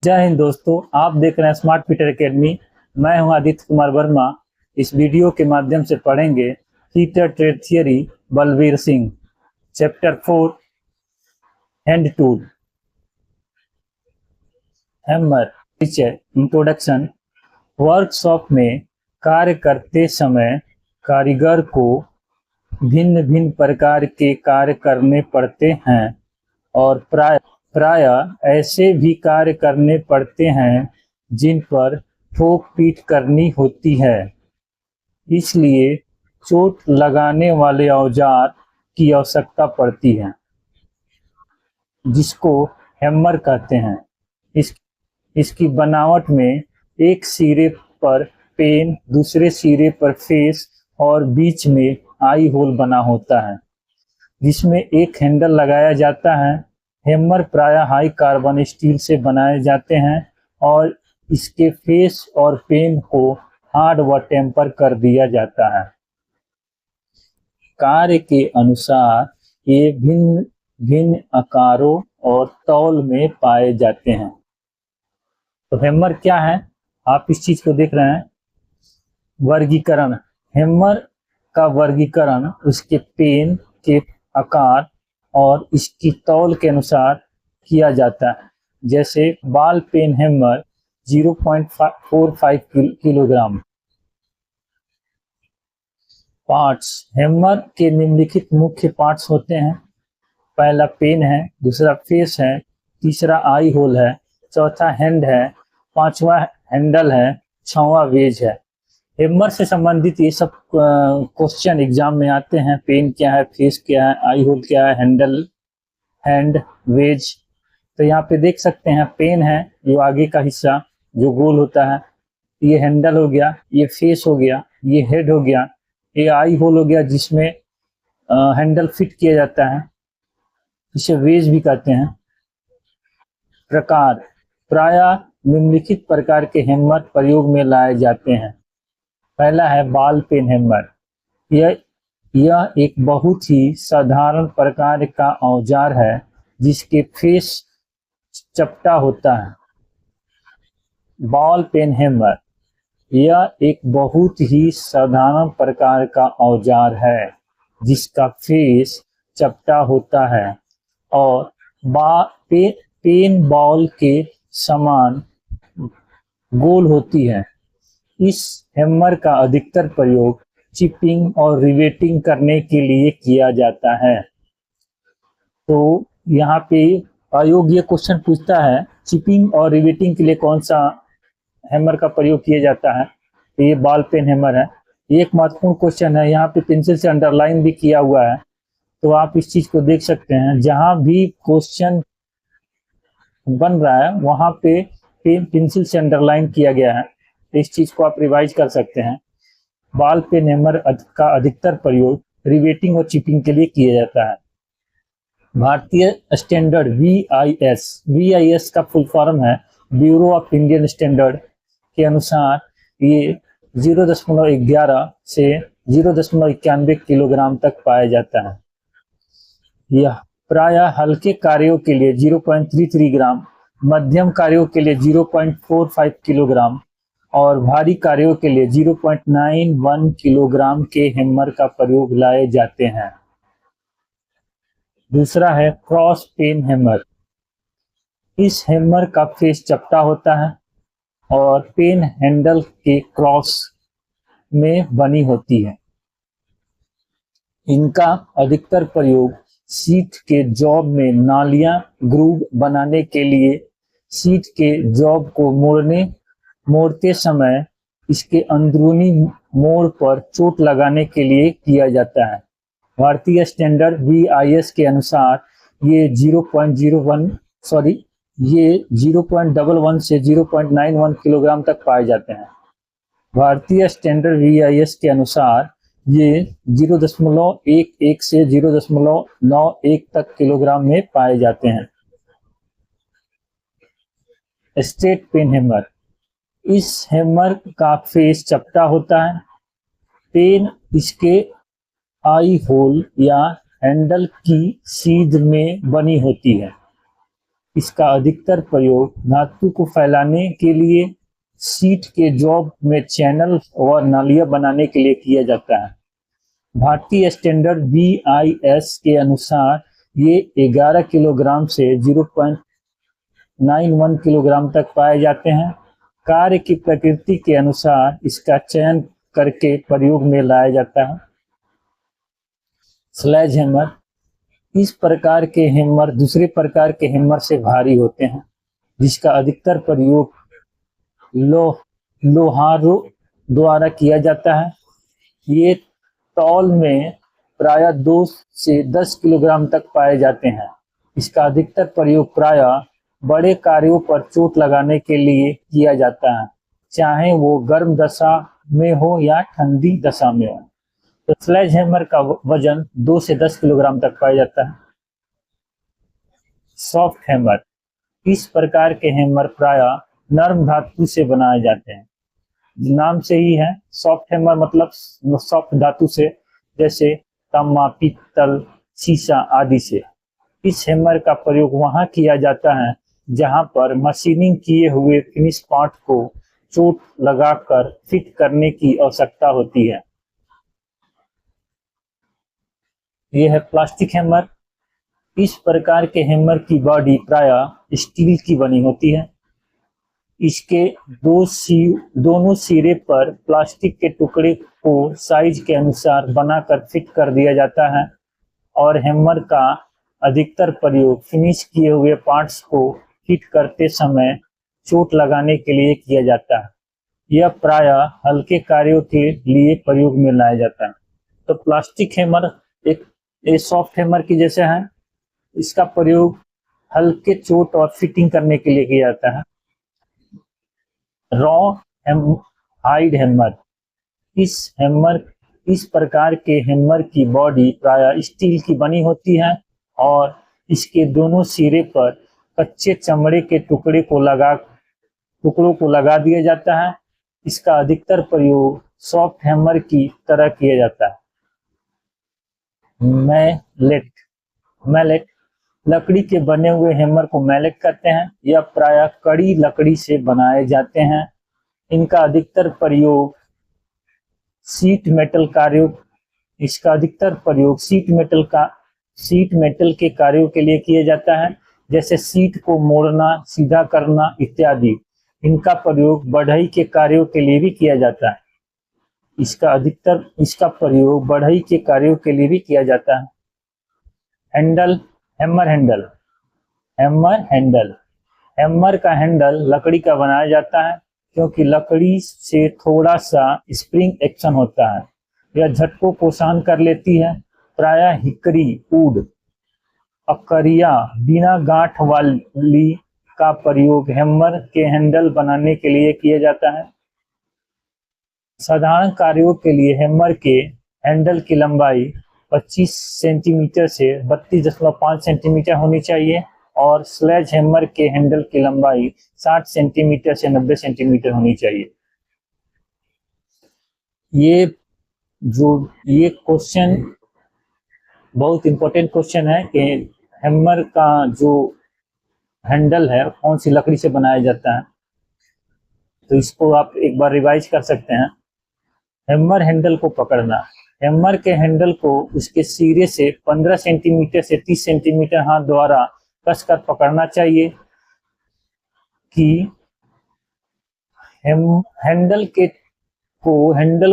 जय हिंद दोस्तों, आप देख रहे हैं स्मार्ट फिटर एकेडमी। मैं हूं आदित्य कुमार वर्मा। इस वीडियो के माध्यम से पढ़ेंगे heater trade theory Balvir Singh, chapter 4 hand tool. Hammer. परिचय इंट्रोडक्शन। वर्कशॉप में कार्य करते समय कारीगर को भिन्न भिन्न प्रकार के कार्य करने पड़ते हैं और प्राय ऐसे भी कार्य करने पड़ते हैं जिन पर ठोक पीट करनी होती है। इसलिए चोट लगाने वाले औजार की आवश्यकता पड़ती है, जिसको हैमर कहते हैं। इसकी बनावट में एक सिरे पर पेन, दूसरे सिरे पर फेस और बीच में आई होल बना होता है, जिसमें एक हैंडल लगाया जाता है। हैमर प्रायः हाई कार्बन स्टील से बनाए जाते हैं और इसके फेस और पेन को हार्ड व टेम्पर कर दिया जाता है। कार्य के अनुसार ये भिन्न भिन्न आकारों और तौल में पाए जाते हैं। तो हैमर क्या है, आप इस चीज को देख रहे हैं। वर्गीकरण। हैमर का वर्गीकरण उसके पेन के आकार और इसकी तौल के अनुसार किया जाता है। जैसे ball peen hammer 0.45 kilogram. Parts. Hammer के निम्नलिखित मुख्य पार्ट्स होते हैं। पहला पेन है, दूसरा फेस है, तीसरा आई होल है, चौथा हैंड है, पांचवा हैंडल है, छठवां वेज है। हैमर से संबंधित ये सब क्वेश्चन एग्जाम में आते हैं। पेन क्या है, फेस क्या है, आई होल क्या है, हैंडल, हैंड, वेज। तो यहाँ पे देख सकते हैं पेन है जो आगे का हिस्सा जो गोल होता है, ये हैंडल हो गया, ये फेस हो गया, ये हेड हो गया, ये आई होल हो गया जिसमें हैंडल फिट किया जाता है, इसे वेज भी कहते हैं। प्रकार। प्रायः निम्नलिखित प्रकार के हैमर प्रयोग में लाए जाते हैं। पहला है बॉल पेन हैमर। यह एक बहुत ही साधारण प्रकार का औजार है जिसके फेस चपटा होता है। बॉल पेन हैमर यह एक बहुत ही साधारण प्रकार का औजार है जिसका फेस चपटा होता है और पेन बॉल के समान गोल होती है। इस हैमर का अधिकतर प्रयोग चिपिंग और रिवेटिंग करने के लिए किया जाता है। तो यहाँ पे अयोग्य क्वेश्चन पूछता है, चिपिंग और रिवेटिंग के लिए कौन सा हैमर का प्रयोग किया जाता है? तो ये बॉल पेन हैमर है। ये एक महत्वपूर्ण क्वेश्चन है, यहाँ पे पेंसिल से अंडरलाइन भी किया हुआ है, तो आप इस चीज को देख सकते हैं। जहां भी क्वेश्चन बन रहा है वहां पे पेंसिल से अंडरलाइन किया गया है, इस चीज को आप रिवाइज कर सकते हैं। बॉल पेन हैमर का अधिकतर प्रयोग रिवेटिंग और चिपिंग के लिए किया जाता है। भारतीय स्टैंडर्ड VIS का फुल फॉर्म है ब्यूरो ऑफ इंडियन स्टैंडर्ड के अनुसार ये 0.11 से 0.91 किलोग्राम तक पाया जाता है। यह प्रायः हल्के कार्यों के लिए 0.33 ग्राम, मध्यम कार्यों के लिए 0.45 किलोग्राम और भारी कार्यों के लिए 0.91 किलोग्राम के हैमर का प्रयोग लाए जाते हैं। दूसरा है क्रॉस पेन हैमर। इस हैमर का फेस चपटा होता है और पेन हैंडल के क्रॉस में बनी होती है। इनका अधिकतर प्रयोग सीट के जॉब में नालियां ग्रूव बनाने के लिए, सीट के जॉब को मोड़ते समय इसके अंदरूनी मोड़ पर चोट लगाने के लिए किया जाता है। भारतीय स्टैंडर्ड VIS के अनुसार ये 0.11 से 0.91 किलोग्राम तक पाए जाते हैं। भारतीय स्टैंडर्ड VIS के अनुसार ये 0.11 से 0.91 तक किलोग्राम में पाए जाते हैं। Straight peen hammer. इस हैमर का फेस चपटा होता है। पेन इसके आई होल या हैंडल की सीध में बनी होती है। इसका अधिकतर प्रयोग धातु को फैलाने के लिए, सीट के जॉब में चैनल व नालियां बनाने के लिए किया जाता है। भारतीय स्टैंडर्ड BIS के अनुसार ये 11 किलोग्राम से 0.91 किलोग्राम तक पाए जाते हैं। कार्य की प्रकृति के अनुसार इसका चयन करके प्रयोग में लाया जाता है। स्लेज हैमर, इस प्रकार के हैमर दूसरे प्रकार के हैमर से भारी होते हैं, जिसका अधिकतर प्रयोग लोहारों द्वारा किया जाता है। ये तौल में प्रायः 2 से 10 किलोग्राम तक पाए जाते हैं। इसका अधिकतर प्रयोग प्रायः बड़े कार्यों पर चोट लगाने के लिए किया जाता है, चाहे वो गर्म दशा में हो या ठंडी दशा में हो। तो स्लेज हैमर का वजन 2 से 10 किलोग्राम तक पाया जाता है। सॉफ्ट हैमर, इस प्रकार के हैमर प्रायः नरम धातु से बनाए जाते हैं। नाम से ही है, सॉफ्ट हैमर मतलब सॉफ्ट धातु से, जैसे तांबा, पीतल, शीशा आदि से। इस हैमर का प्रयोग वहां किया जाता है जहां पर मशीनिंग किए हुए फिनिश पार्ट को चोट लगाकर फिट करने की आवश्यकता होती है। यह है प्लास्टिक हैमर। इस प्रकार के हैमर की बॉडी प्रायः स्टील की बनी होती है। इसके दोनों सिरे पर प्लास्टिक के टुकड़े को साइज के अनुसार बनाकर फिट कर दिया जाता है और हैमर का अधिकतर प्रयोग फिनिश किए हुए पार्ट्स को फिट करते समय चोट लगाने के लिए किया जाता है। यह प्रायः हल्के कार्यों के लिए प्रयोग में लाया जाता है। तो प्लास्टिक हैमर एक सॉफ्ट हैमर की जैसे है। इसका प्रयोग हल्के चोट और फिटिंग करने के लिए किया जाता है। रॉ हाइड हैमर, इस प्रकार के हैमर की बॉडी प्रायः स्टील की बनी होती है और इसके दोनों सिरे पर कच्चे चमड़े के टुकड़ों को लगा दिया जाता है। इसका अधिकतर प्रयोग सॉफ्ट हैमर की तरह किया जाता है। मैलेट, लकड़ी के बने हुए हैमर को मैलेट कहते हैं। यह प्रायः कड़ी लकड़ी से बनाए जाते हैं। इनका अधिकतर प्रयोग शीट मेटल के कार्यों के लिए किया जाता है, जैसे शीट को मोड़ना, सीधा करना इत्यादि। इनका प्रयोग बढ़ई के कार्यों के लिए भी किया जाता है। इसका प्रयोग बढ़ई के कार्यों के लिए भी किया जाता है। हैमर का हैंडल लकड़ी का बनाया जाता है, क्योंकि लकड़ी से थोड़ा सा स्प्रिंग एक्शन होता है। यह झटकों को सहन कर लेती है। प्रायः हिकरी, वुड, अकरिया, बिना गांठ वाली का प्रयोग हैमर के हैंडल बनाने के लिए किया जाता है। साधारण कार्यों के लिए हैमर के हैंडल की लंबाई 25 सेंटीमीटर से 32.5 सेंटीमीटर होनी चाहिए और स्लेज हैमर के हैंडल की लंबाई 60 सेंटीमीटर से 90 सेंटीमीटर होनी चाहिए। ये क्वेश्चन बहुत इंपॉर्टेंट क्वेश्चन है कि हैमर का जो हैंडल है कौन सी लकड़ी से बनाया जाता है। तो इसको आप एक बार रिवाइज कर सकते हैं। हैमर हैंडल को पकड़ना, हैमर के हैंडल को उसके सिरे से 15 सेंटीमीटर से 30 सेंटीमीटर हाथ द्वारा कसकर पकड़ना चाहिए कि हैंडल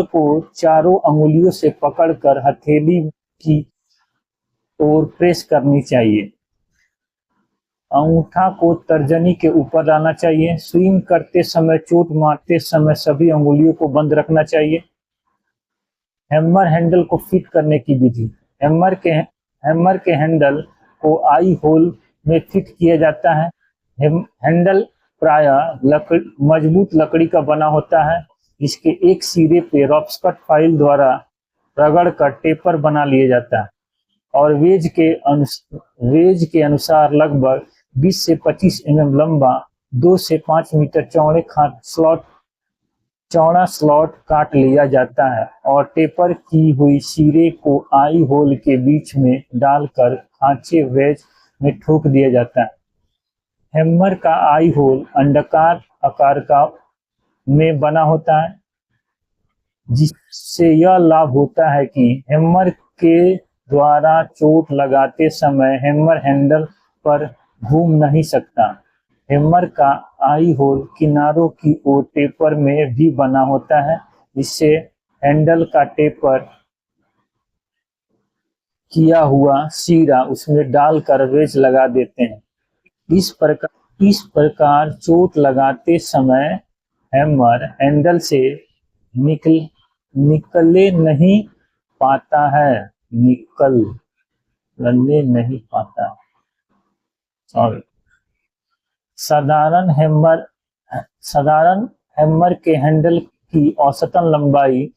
को चारों अंगुलियों से पकड़कर हथेली की ओर प्रेस करनी चाहिए। अंगूठा को तर्जनी के ऊपर लाना चाहिए। स्विंग करते समय, चोट मारते समय सभी अंगुलियों को बंद रखना चाहिए। हैमर हैंडल को फिट करने की विधि, हैमर के हैंडल को आई होल में फिट किया जाता है। हैंडल प्रायः मजबूत लकड़ी का बना होता है। इसके एक सिरे पे रॉपस्कट फाइल द्वारा रगड़कर टेपर बना लिया जाता है और वेज के अनुसार लगभग 20 से 25 mm लंबा, 2 से 5 मीटर चौड़ा स्लॉट काट लिया जाता है और टेपर की हुई सिरे को आई होल के बीच में डालकर खांचे वेज में ठोक दिया जाता है। हैमर का आई होल अंडाकार आकार का में बना होता है, जिससे यह लाभ होता है कि हैमर के द्वारा चोट लगाते समय हैमर हैंडल पर घूम नहीं सकता। हैमर का आई होल किनारों की ओर टेपर में भी बना होता है, जिससे हैंडल का टेपर किया हुआ सिरा उसमें डालकर वेज लगा देते हैं। इस प्रकार चोट लगाते समय हैमर हैंडल से निकले नहीं पाता है, निकलने नहीं पाता। सॉरी। साधारण हैमर के हैंडल की औसतन लंबाई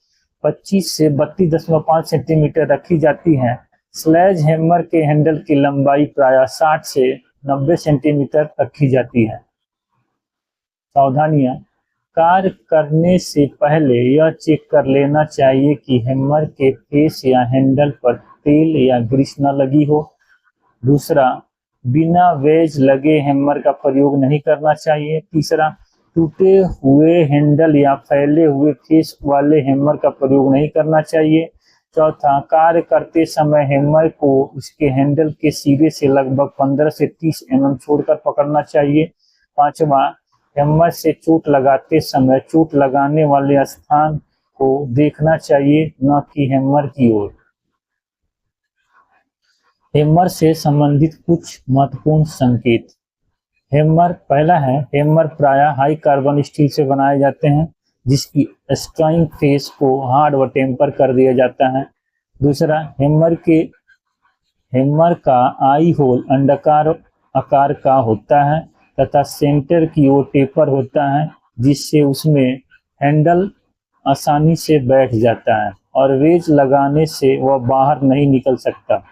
25 से 32.5 सेंटीमीटर रखी जाती है। स्लेज हैमर के हैंडल की लंबाई प्रायः 60 से 90 सेंटीमीटर रखी जाती है। सावधानियां: कार्य करने से पहले यह चेक कर लेना चाहिए कि हैमर के फेस या हैंडल पर तेल या ग्रीस न लगी हो। दूसरा, बिना वेज लगे हैमर का प्रयोग नहीं करना चाहिए। तीसरा, टूटे हुए हैंडल या फैले हुए फेस वाले हैमर का प्रयोग नहीं करना चाहिए। चौथा, कार्य करते समय हैमर को उसके हैंडल के सिरे से लगभग 15 से 30 mm छोड़कर पकड़ना चाहिए। पांचवा, हैमर से चोट लगाते समय चोट लगाने वाले स्थान को देखना चाहिए, न कि हैमर की ओर। हैमर से संबंधित कुछ महत्वपूर्ण संकेत। पहला है, हैमर प्रायः हाई कार्बन स्टील से बनाए जाते हैं, जिसकी स्ट्राइंग फेस को हार्ड व टेम्पर कर दिया जाता है। दूसरा, हैमर का आई होल अंडाकार आकार का होता है तथा सेंटर की ओर टेपर होता है, जिससे उसमें हैंडल आसानी से बैठ जाता है और वेज लगाने से वह बाहर नहीं निकल सकता।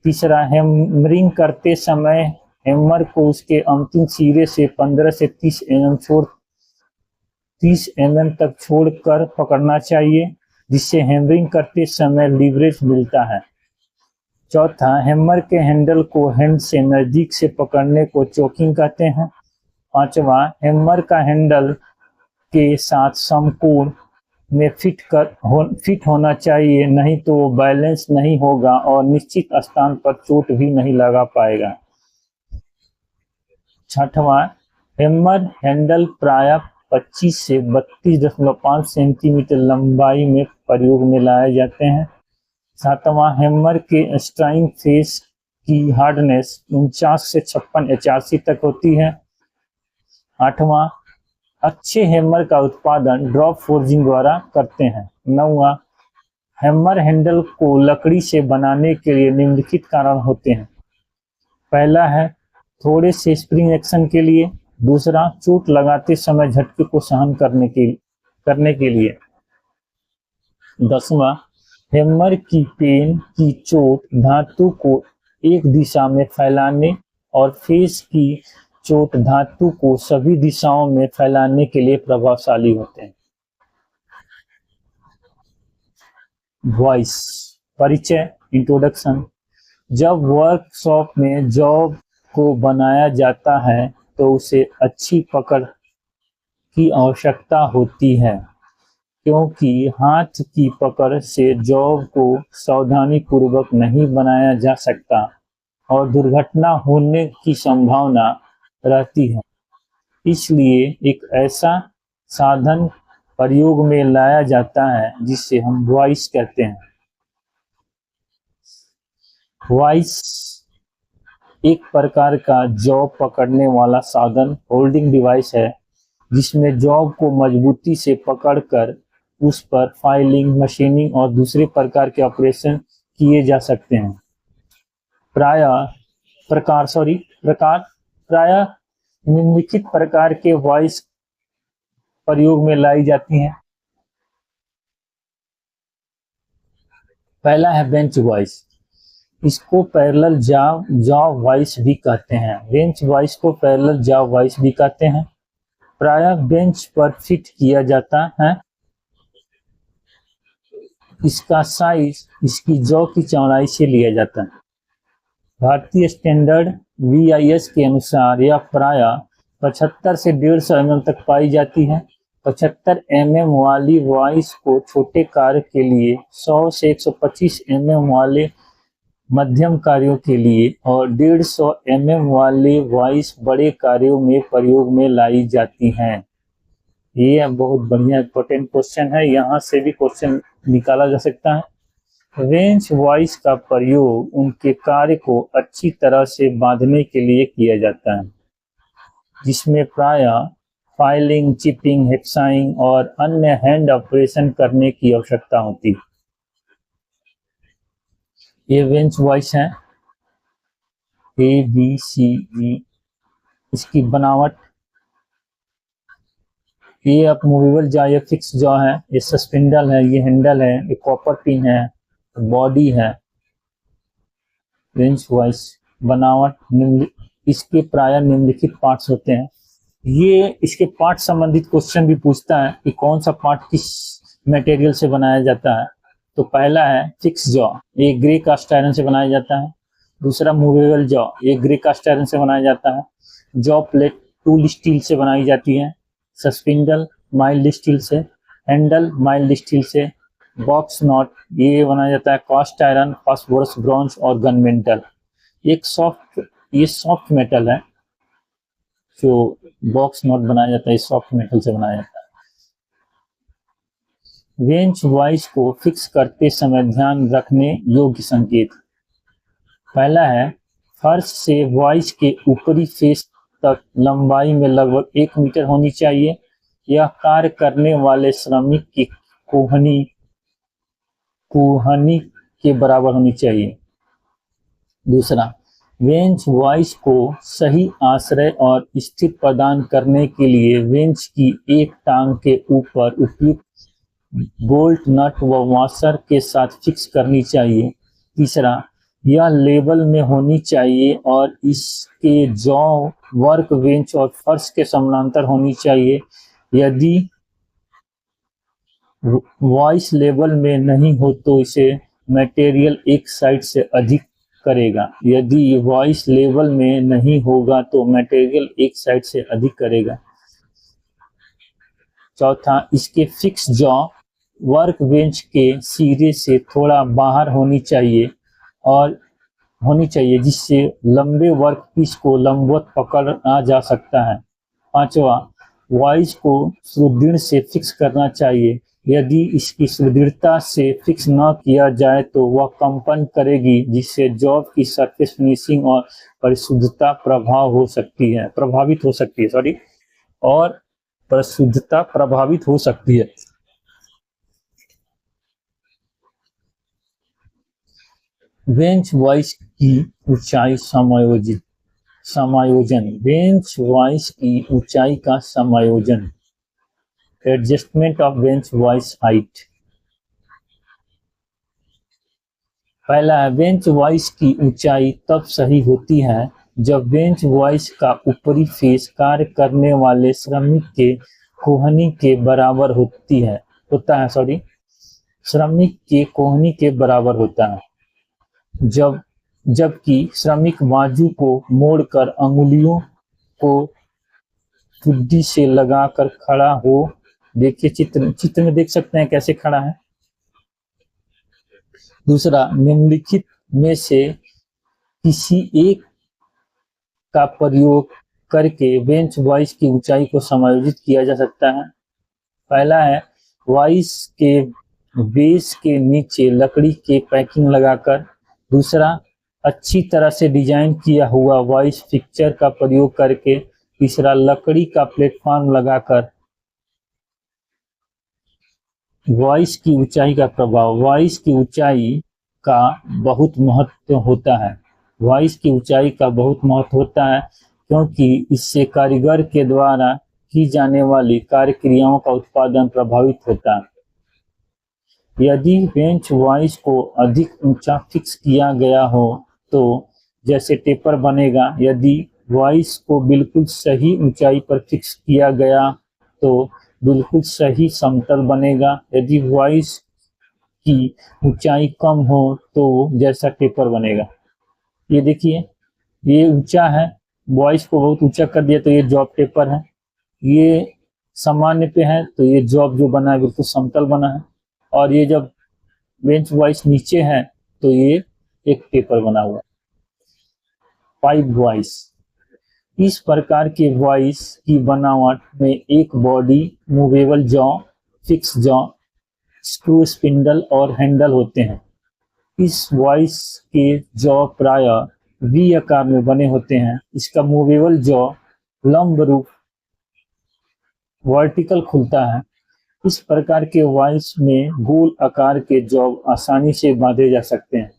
तीसरा, हैमरिंग करते समय हैमर को उसके अंतिम सिरे से 15 से 30 mm तक छोड़कर पकड़ना चाहिए, जिससे हैमरिंग करते समय लीवरेज मिलता है। चौथा, हैमर के हैंडल को हैंड से नजदीक से पकड़ने को चोकिंग कहते हैं। पांचवा, हैमर का हैंडल के साथ समकोण में फिट होना चाहिए, नहीं तो वो बैलेंस नहीं होगा और निश्चित स्थान पर चोट भी नहीं लगा पाएगा। छठवां, हैमर हैंडल प्रायः 25 से 32.5 सेंटीमीटर लंबाई में प्रयोग में लाए जाते हैं। सातवां, हैमर के स्ट्राइंग फेस की हार्डनेस 49 से 56 HRC तक होती है। आठवां, अच्छे हैमर का उत्पादन ड्रॉप फोर्जिंग द्वारा करते हैं। नौवां, हैमर हैंडल को लकड़ी से बनाने के लिए निम्नलिखित कारण होते हैं। पहला है, थोड़े से स्प्रिंग एक्शन के लिए। दूसरा, चोट लगाते समय झटके को सहन करने के लिए। 10वां, हैमर की पेन की चोट धातु को एक दिशा में फैलाने और फेस की चोट धातु को सभी दिशाओं में फैलाने के लिए प्रभावशाली होते हैं। वॉइस परिचय, इंट्रोडक्शन। जब वर्कशॉप में जॉब को बनाया जाता है तो उसे अच्छी पकड़ की आवश्यकता होती है, क्योंकि हाथ की पकड़ से जॉब को सावधानी पूर्वक नहीं बनाया जा सकता और दुर्घटना होने की संभावना रहती है। इसलिए एक ऐसा साधन प्रयोग में लाया जाता है जिसे हम वॉइस कहते हैं। वॉइस एक प्रकार का जॉब पकड़ने वाला साधन होल्डिंग डिवाइस है, जिसमें जॉब को मजबूती से पकड़कर उस पर फाइलिंग, मशीनिंग और दूसरे प्रकार के ऑपरेशन किए जा सकते हैं। प्रायः निम्नलिखित प्रकार के वॉइस प्रयोग में लाई जाती हैं। पहला है बेंच वॉइस। इसको पैरेलल जॉ वॉइस भी कहते हैं। बेंच वॉइस को पैरेलल जॉ वॉइस भी कहते हैं। प्रायः बेंच पर फिट किया जाता है। इसका साइज इसकी जॉ की चौड़ाई से लिया जाता है। भारतीय स्टैंडर्ड VIS के अनुसार यह प्राय 75 से 150 mm तक पाई जाती है। 75 mm वाली वॉइस को छोटे कार्य के लिए, 100 से 125 mm वाले मध्यम कार्यों के लिए और 150 mm वाले वॉइस बड़े कार्यों में प्रयोग में लाई जाती हैं। ये बहुत बढ़िया इंपॉर्टेंट क्वेश्चन है, यहाँ से भी क्वेश्चन निकाला जा सकता है। रेंज वॉइस का प्रयोग उनके कार्य को अच्छी तरह से बांधने के लिए किया जाता है, जिसमें प्राय फाइलिंग, चिपिंग, हेक्साइंग और अन्य हैंड ऑपरेशन करने की आवश्यकता होती है। ये रेंज वॉइस है ABCD। इसकी बनावट, ये अब मूवेबल जॉ, ये फिक्स जॉ है, ये सस्पेंडल है, ये हैंडल है, ये कॉपर पिन है, बॉडी है। रेंज वॉइस बनावट, इसके प्राय निम्नलिखित पार्ट्स होते हैं। ये इसके पार्ट संबंधित क्वेश्चन भी पूछता है कि कौन सा पार्ट किस मटेरियल से बनाया जाता है। तो पहला है फिक्स जॉ, ये ग्रे कास्ट आयरन से बनाया जाता है। दूसरा मूवेबल जॉ, ये ग्रे कास्ट आयरन से बनाया जाता है। जॉ प्लेट टूल स्टील से बनाई जाती है। सस्पेंडल माइल्ड स्टील से, हैंडल माइल्ड स्टील से। बॉक्स नॉट, ये बनाया जाता है कास्ट आयरन, फास्फोरस, ब्रॉन्ज और गन मेटल। ये सॉफ्ट मेटल है, जो बॉक्स नॉट बनाया जाता है, सॉफ्ट मेटल से बनाया जाता है। रेंज वॉइस को फिक्स करते समय ध्यान रखने योग्य संकेत। पहला है, फर्श से वॉइस के ऊपरी फेस तक लंबाई में लगभग 1 मीटर होनी चाहिए। यह कार्य करने वाले श्रमिक की कोहनी के बराबर होनी चाहिए। दूसरा, रेंज वॉइस को सही आश्रय और स्थिति प्रदान करने के लिए रेंज की एक टांग के ऊपर उपयुक्त बोल्ट, नट व वॉशर के साथ फिक्स करनी चाहिए। तीसरा, यह लेवल में होनी चाहिए और इसके जॉ वर्क बेंच और फर्श के समानांतर होनी चाहिए। यदि वॉइस लेवल में नहीं हो तो इसे मटेरियल एक साइड से अधिक करेगा। यदि वॉइस लेवल में नहीं होगा तो मटेरियल एक साइड से अधिक करेगा। चौथा, इसके फिक्स जॉ वर्क बेंच के सिरे से थोड़ा बाहर होनी चाहिए जिससे लंबे वर्क पीस को लंबवत पकड़ा जा सकता है। पांचवा, वॉइस को सुदृढ़ से फिक्स करना चाहिए। यदि इसकी सुदृढ़ता से फिक्स न किया जाए तो वह कंपन करेगी, जिससे जॉब की सरफेस फिनिशिंग और परिशुद्धता प्रभावित हो सकती है। रेंज वॉइस की ऊंचाई समायोजन। रेंज वॉइस की ऊंचाई का समायोजन, adjustment of range voice height. पहला है, रेंज वॉइस की ऊंचाई तब सही होती है जब रेंज वॉइस का ऊपरी फेस कार्य करने वाले श्रमिक के कोहनी के बराबर होता है। जबकि श्रमिक बाजू को मोड़कर अंगुलियों को ठुड्डी से लगाकर खड़ा हो। देखिए चित्र में देख सकते हैं कैसे खड़ा है। दूसरा, निम्नलिखित में से किसी एक का प्रयोग करके रेंज वॉइस की ऊंचाई को समायोजित किया जा सकता है। पहला है, वॉइस के बेस के नीचे लकड़ी के पैकिंग लगाकर। दूसरा, अच्छी तरह से डिजाइन किया हुआ वॉइस फिक्सचर का प्रयोग करके। तीसरा, लकड़ी का प्लेटफॉर्म लगाकर। वॉइस की ऊंचाई का प्रभाव। वॉइस की ऊंचाई का बहुत महत्व होता है। क्योंकि इससे कारीगर के द्वारा की जाने वाली कार्य क्रियाओं का उत्पादन प्रभावित होता है। यदि रेंज वॉइस को अधिक ऊंचा फिक्स किया गया हो तो जैसे टेपर बनेगा। यदि वॉइस को बिल्कुल सही ऊंचाई पर फिक्स किया गया तो बिल्कुल सही समतल बनेगा। यदि वॉइस की ऊंचाई कम हो तो जैसा टेपर बनेगा। ये देखिए ये ऊंचा है, वॉइस को बहुत ऊंचा कर दिया तो ये जॉब टेपर है। ये सामान्य पे है तो ये जॉब जो बना है बिल्कुल समतल बना है। और ये जब बेंच वॉइस नीचे है तो ये एक टेपर बना हुआ। पाइप वॉइस, इस प्रकार के वॉइस की बनावट में एक body, movable jaw, fix jaw, screw, spindle और हैंडल होते हैं। इस वॉइस के जॉ प्राय वी आकार में बने होते हैं। इसका मूवेबल जॉ लंब रूप वर्टिकल खुलता है। इस प्रकार के वॉइस में गोल आकार के जॉ आसानी से बांधे जा सकते हैं,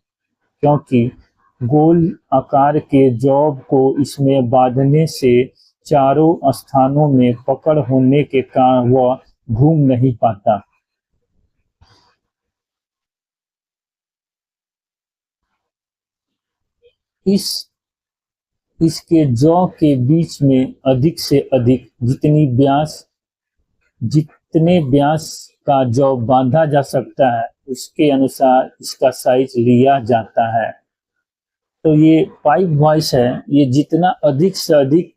क्योंकि गोल आकार के जॉब को इसमें बांधने से चारों स्थानों में पकड़ होने के कारण वह घूम नहीं पाता। इसके जॉ के बीच में अधिक से अधिक जितने व्यास का जॉ बांधा जा सकता है उसके अनुसार इसका साइज लिया जाता है। तो ये पाइप वॉइस है, ये जितना अधिक से अधिक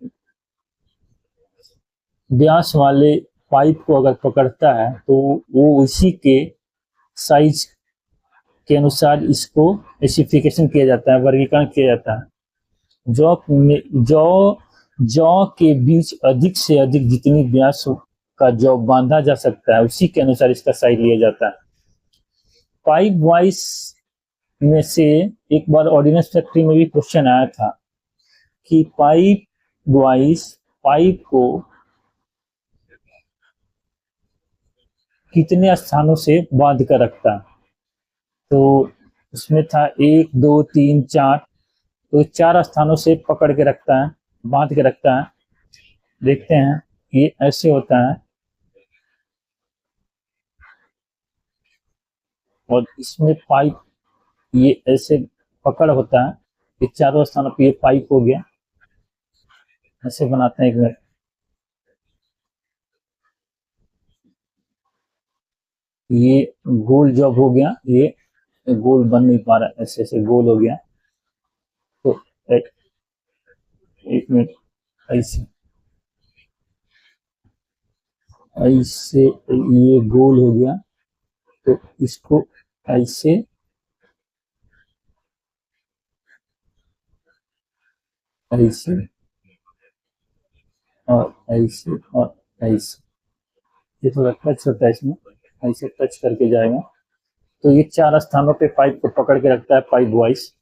व्यास वाले पाइप को अगर पकड़ता है तो वो उसी के साइज के अनुसार इसको स्पेसिफिकेशन किया जाता है, वर्गीकरण किया जाता है। जॉ के बीच अधिक से अधिक जितनी व्यास का जॉ बांधा जा सकता है उसी के अनुसार इसका साइज लिया जाता है। पाइप वॉइस में से एक बार ऑर्डिनेंस फैक्ट्री में भी क्वेश्चन आया था कि पाइप वॉइस पाइप को कितने स्थानों से बांध कर रखता है। तो उसमें था 1 2 3 4, तो 4 स्थानों से पकड़ के रखता है, बांध के रखता है। देखते हैं ये ऐसे होता है और इसमें पाइप ये ऐसे पकड़ होता है। ये चारों स्थानों पे ये पाइप हो गया, ऐसे बनाते हैं। एक मिनट, ये गोल जॉब हो गया, ये गोल बन नहीं पा रहा, ऐसे ऐसे गोल हो गया। तो एक मिनट, ऐसे ऐसे ये गोल हो गया तो इसको ऐसे ऐसे और ऐसे और ऐसे, ये थोड़ा टच होता है इसमें, ऐसे टच करके जाएगा। तो ये 4 स्थानों पे पाइप को पकड़ के रखता है पाइप वॉइस।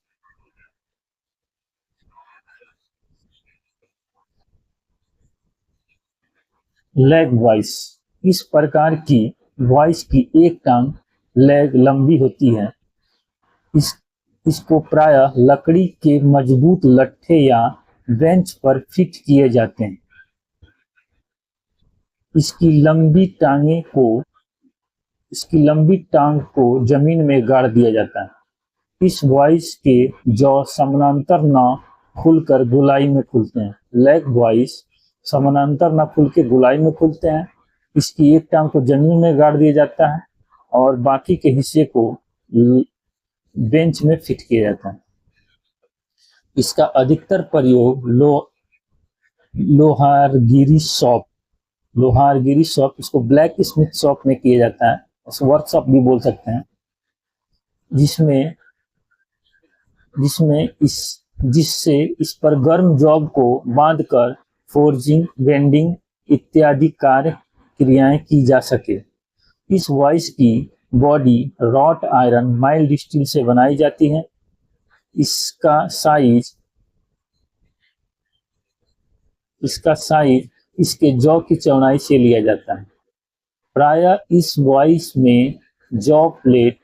लेग वॉइस, इस प्रकार की वॉइस की एक टांग लेग लंबी होती है। इसको प्राय लकड़ी के मजबूत लट्ठे या बेंच पर फिट किए जाते हैं। इसकी लंबी टांग को जमीन में गाड़ दिया जाता है। इस वॉइस के जॉ समानांतर न खुलकर गोलाई में खुलते हैं। लेग वॉइस समानांतर न खुल के गोलाई में खुलते हैं। इसकी एक टांग को जमीन में गाड़ दिया जाता है और बाकी के हिस्से को बेंच में फिट किया जाता है। इसका अधिकतर प्रयोग लोहारगिरी शॉप, इसको ब्लैक स्मिथ शॉप में किया जाता है, वर्कशॉप भी बोल सकते हैं, जिससे इस पर गर्म जॉब को बांधकर फोर्जिंग, वेल्डिंग इत्यादि कार्य क्रियाएं की जा सके। इस वॉइस की body wrought iron mild steel से बनाई जाती है। इसका साइज इसके जॉ की चौड़ाई से लिया जाता है। प्रायः इस वॉइस में जॉ प्लेट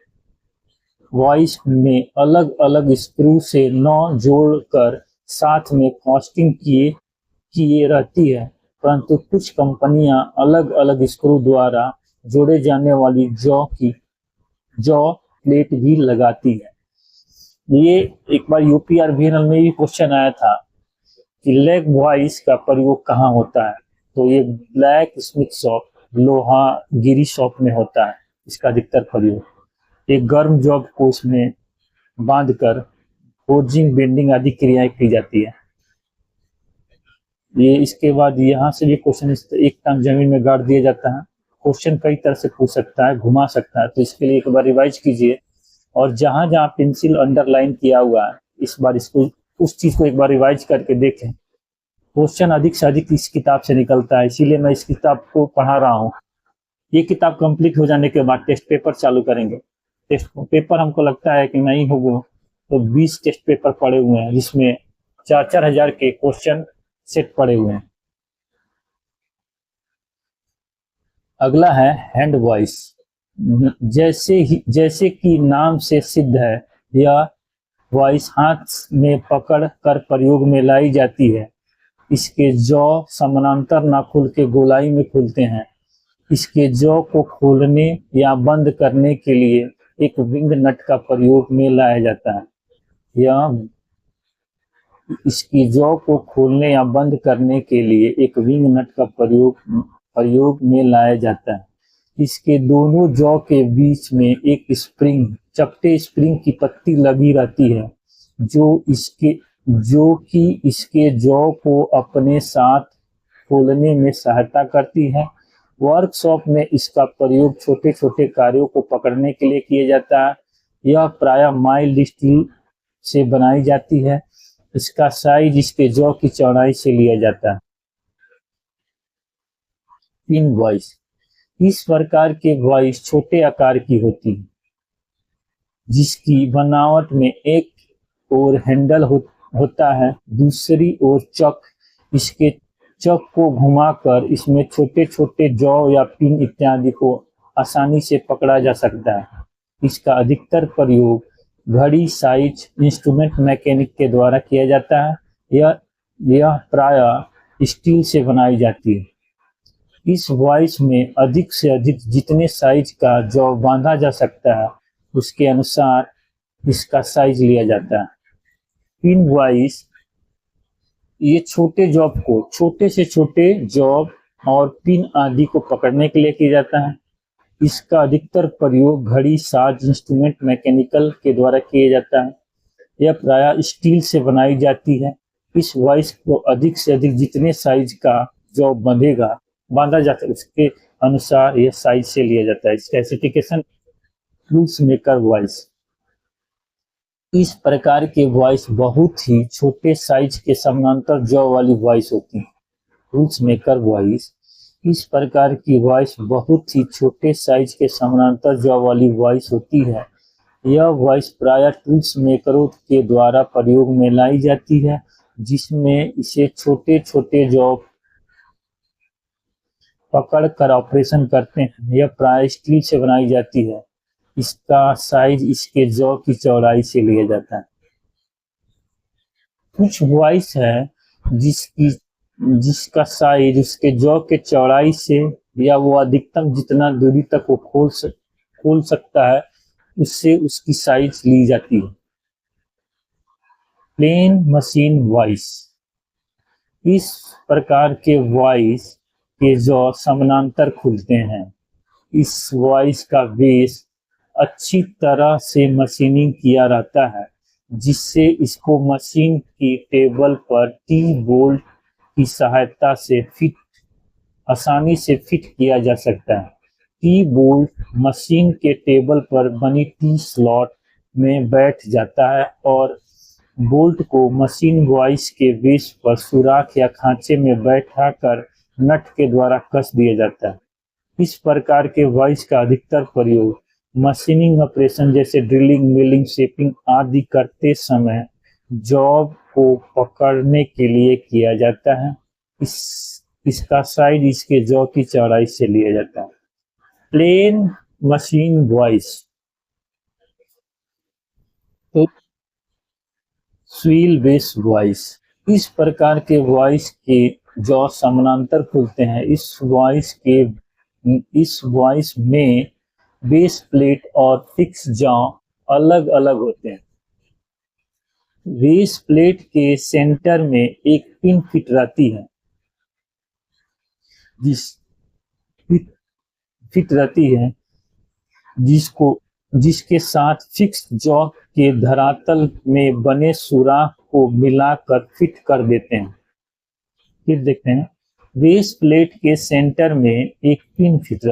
वॉइस में अलग अलग स्क्रू से नौ जोड़कर साथ में कास्टिंग किए रहती है, परंतु कुछ कंपनियां अलग अलग स्क्रू द्वारा जोड़े जाने वाली जॉ प्लेट भी लगाती है। ये एक बार यूपीआरवीएनएल में भी क्वेश्चन आया था कि लेग वॉइस का प्रयोग कहाँ होता है, तो ये ब्लैक स्मिथ शॉप, लोहागिरी शॉप में होता है इसका अधिकतर प्रयोग। एक गर्म जॉब को उसमें बांधकर फोर्जिंग, बेंडिंग आदि क्रियाएं की जाती है। ये इसके बाद यहाँ से भी क्वेश्चन एक टांग जमीन में गाड़ दिया जाता है। क्वेश्चन कई तरह से पूछ सकता है, घुमा सकता है, तो इसके लिए एक बार रिवाइज कीजिए और जहां जहां पेंसिल अंडरलाइन किया हुआ है इस बार इसको उस चीज को एक बार रिवाइज करके देखें। क्वेश्चन अधिक से अधिक इस किताब से निकलता है, इसीलिए मैं इस किताब को पढ़ा रहा हूँ। ये किताब कंप्लीट हो जाने के बाद टेस्ट पेपर चालू करेंगे। टेस्ट पेपर हमको लगता है कि नहीं होगा तो 20 टेस्ट पेपर पड़े हुए हैं, जिसमें 4-4 हजार के क्वेश्चन सेट पड़े हुए हैं। अगला है हैंड वॉइस। जैसे कि नाम से सिद्ध है, यह वॉइस हाथ में पकड़ कर प्रयोग में लाई जाती है। इसके जौ समानांतर ना खुल के गोलाई में खुलते हैं। इसके जौ को खोलने या बंद करने के लिए एक विंग नट का प्रयोग में लाया जाता है। यह इसकी जौ को खोलने या बंद करने के लिए एक विंग नट का प्रयोग में लाया जाता है। इसके दोनों जौ के बीच में एक स्प्रिंग, चपटे स्प्रिंग की पट्टी लगी रहती है, जो कि इसके जौ को अपने साथ खोलने में सहायता करती है। वर्कशॉप में इसका प्रयोग छोटे छोटे कार्यों को पकड़ने के लिए किया जाता है। यह प्रायः माइल्ड स्टील से बनाई जाती है। इसका साइज इसके जौ की चौड़ाई से लिया जाता है। Pin voice. इस प्रकार के वॉइस छोटे आकार की होती है, जिसकी बनावट में एक ओर हैंडल होता है, दूसरी ओर चक। इसके चक को घुमाकर इसमें छोटे छोटे जौ या पिन इत्यादि को आसानी से पकड़ा जा सकता है। इसका अधिकतर प्रयोग घड़ी, साइज, इंस्ट्रूमेंट मैकेनिक के द्वारा किया जाता है। यह प्रायः स्टील से बनाई जाती है। इस वॉइस में अधिक से अधिक जितने साइज का जौ बांधा जा सकता है, उसके अनुसार इसका साइज लिया जाता है। पिन वॉइस ये छोटे जॉब को, छोटे से छोटे जॉब और पिन आदि को पकड़ने के लिए किया जाता है। इसका अधिकतर प्रयोग घड़ी, साज, इंस्ट्रूमेंट मैकेनिकल के द्वारा किया जाता है। यह प्रायः स्टील से बनाई जाती है। इस वॉइस को अधिक से अधिक जितने साइज का जॉब बांधा जाता है, उसके अनुसार यह साइज से लिया जाता है। Specification rules maker voice. इस प्रकार के वॉइस बहुत ही छोटे साइज के समानांतर जौ वाली वॉइस होती है। Rules maker voice. इस प्रकार की वॉइस बहुत ही छोटे साइज के समानांतर जौ वाली वॉइस होती है। यह वॉइस प्रायः टूल्स मेकरों के द्वारा प्रयोग में लाई जाती है, जिसमें इसे छोटे छोटे जौ पकड़ कर ऑपरेशन करते हैं। यह प्रायः स्टील से बनाई जाती है। इसका साइज इसके जौ की चौड़ाई से लिया जाता है। कुछ वॉइस है जिसका साइज उसके जौ के चौड़ाई से या वो अधिकतम जितना दूरी तक वो खोल सकता है, उससे उसकी साइज ली जाती है। Plain machine vice. इस प्रकार के वॉइस के जौ समानांतर खुलते हैं। इस वॉइस का बेस अच्छी तरह से मशीनिंग किया रहता है, जिससे इसको मशीन की टेबल पर टी बोल्ट की सहायता से आसानी से फिट किया जा सकता है। टी बोल्ट मशीन के टेबल पर बनी टी स्लॉट में बैठ जाता है और बोल्ट को मशीन वॉइस के बेस पर सुराख या खांचे में बैठाकर नट के द्वारा कस दिया जाता है। इस प्रकार के वॉइस का अधिकतर प्रयोग मशीनिंग ऑपरेशन जैसे ड्रिलिंग, मिलिंग, शेपिंग आदि करते समय जॉब को पकड़ने के लिए किया जाता है। इसका साइज इसके जौ की चौड़ाई से लिया जाता है। Plain machine vice. तो स्वील बेस वॉइस। इस प्रकार के वॉइस के जौ समानांतर खुलते हैं। इस वॉइस में बेस प्लेट और फिक्स जौ अलग अलग होते हैं। बेस प्लेट के सेंटर में एक पिन फिट रहती है, जिसको जिसके साथ फिक्स जॉ के धरातल में बने सुराख को मिलाकर फिट कर देते हैं। फिर देखते हैं, बेस प्लेट के सेंटर में एक पिन फिट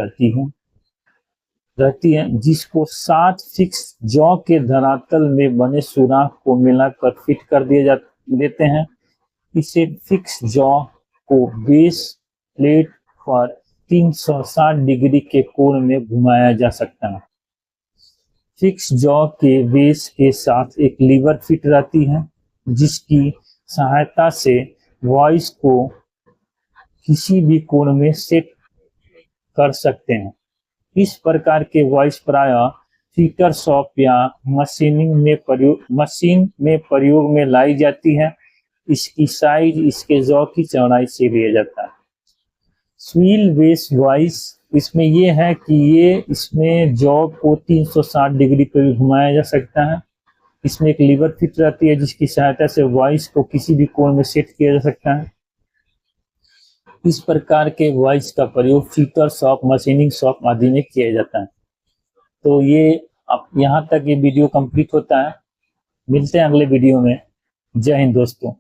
रहती है जिसको 7 फिक्स जॉ के धरातल में बने सुराख को मिलाकर फिट कर देते हैं। इसे फिक्स जॉ को बेस प्लेट पर 360 डिग्री के कोण में घुमाया जा सकता है। फिक्स जॉ के बेस के साथ एक लीवर फिट रहती है जिसकी सहायता से वॉइस को किसी भी कोण में सेट कर सकते हैं। इस प्रकार के वॉइस प्रायः फीटर शॉप या मशीन में प्रयोग में लाई जाती है। इसकी साइज इसके जॉ की चौड़ाई से लिया जाता है। स्वील बेस वॉइस, इसमें ये है कि इसमें जॉ को 360 डिग्री पर घुमाया जा सकता है। इसमें एक लीवर फिट रहती है जिसकी सहायता से वॉइस को किसी भी कोण में सेट किया जा सकता है। इस प्रकार के वॉइस का प्रयोग फीटर शॉप, मशीनिंग शॉप आदि में किया जाता है। तो ये अब यहाँ तक ये वीडियो कंप्लीट होता है। मिलते हैं अगले वीडियो में। जय हिंद दोस्तों।